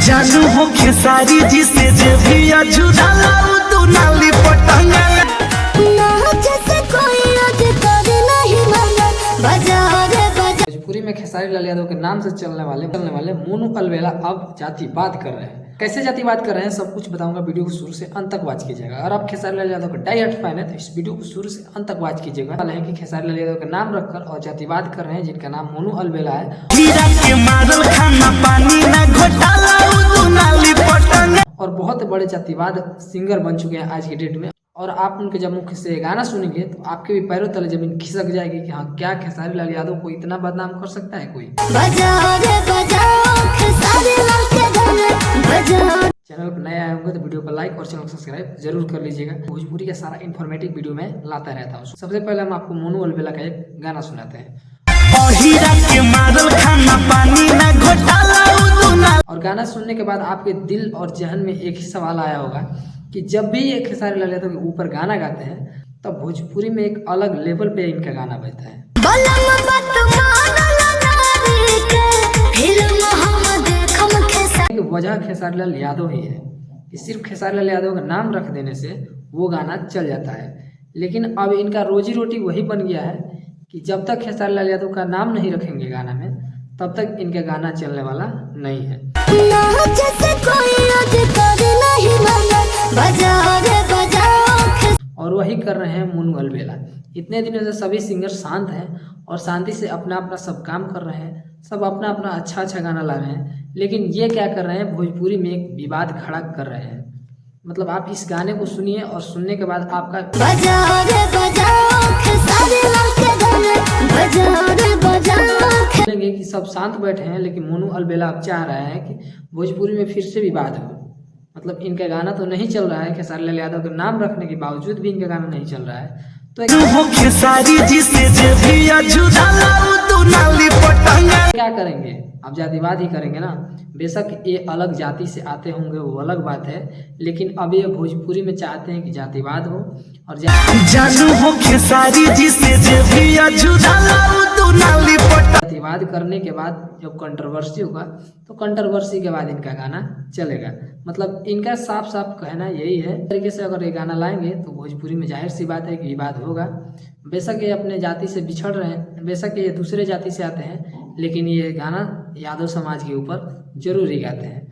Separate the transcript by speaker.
Speaker 1: जानू हो खेसारी जी से जे भी अजुराला तू नाली पटंगा
Speaker 2: भोजपुरी में खेसारी लाल यादव के नाम से चलने वाले मोनू अलवेला अब जातिवाद कर रहे हैं। कैसे जातिवाद कर रहे हैं सब कुछ बताऊंगा। वीडियो को शुरू से अंत तक वॉच कीजिएगा। और आप खेसारी लाल यादव का डाई हार्ट फैन है तो इस वीडियो को शुरू से अंत तक वॉच कीजिएगा। हाल है कि खेसारी लाल यादव का नाम रखकर और जातिवाद कर रहे हैं जिनका नाम मोनू अलवेला है और बहुत बड़े जातिवाद सिंगर बन चुके हैं आज की डेट में। और आप उनके जब मुख से गाना सुनेंगे तो आपके भी पैरों तले जमीन खिसक जाएगी कि हाँ क्या खेसारी लाल यादव को इतना बदनाम कर सकता है कोई। चैनल पर नए आए होंगे तो वीडियो को लाइक और चैनल को सब्सक्राइब जरूर कर लीजिएगा। भोजपुरी का सारा इन्फॉर्मेटिव वीडियो में लाता रहता हूँ। सबसे पहले हम आपको मोनू अलवेला का एक गाना सुनाते हैं। और गाना सुनने के बाद आपके दिल और जहन में एक ही सवाल आया होगा कि जब भी ये खेसारी लाल यादव के ऊपर गाना गाते हैं तब भोजपुरी में एक अलग लेवल पे इनका गाना बजता है। वजह खेसारी लाल यादव ही है कि सिर्फ खेसारी लाल यादव का नाम रख देने से वो गाना चल जाता है। लेकिन अब इनका रोजी रोटी वही बन गया है कि जब तक खेसारी लाल यादव का नाम नहीं रखेंगे गाना में तब तक इनका गाना चलने वाला नहीं है। और वही कर रहे हैं मोनू अलवेला। इतने दिनों से सभी सिंगर शांत हैं और शांति से अपना अपना सब काम कर रहे हैं। सब अपना अपना अच्छा गाना ला रहे हैं। लेकिन ये क्या कर रहे हैं, भोजपुरी में एक विवाद खड़ा कर रहे हैं। मतलब आप इस गाने को सुनिए और सुनने के बाद आपका कि सब शांत बैठे हैं लेकिन मोनू अलवेला अब चाह रहे हैं कि भोजपुरी में फिर से विवाद हो। मतलब इनका गाना तो नहीं चल रहा है, खेसारी लाल यादव का नाम रखने के बावजूद भी इनका गाना नहीं चल रहा है। तो क्या करेंगे, अब जातिवाद ही करेंगे ना। बेशक ये अलग जाति से आते होंगे वो अलग बात है, लेकिन अब ये भोजपुरी में चाहते हैं कि जातिवाद हो। और जातिवाद करने के बाद जब कंट्रोवर्सी होगा तो कंट्रोवर्सी के बाद इनका गाना चलेगा। मतलब इनका साफ साफ कहना यही है। तरीके से अगर ये गाना लाएंगे तो भोजपुरी में जाहिर सी बात है कि विवाद होगा। बेशक ये अपने जाति से बिछड़ रहे हैं, बेशक ये दूसरे जाति से आते हैं, लेकिन ये गाना यादव समाज के ऊपर जरूर ही गाते हैं।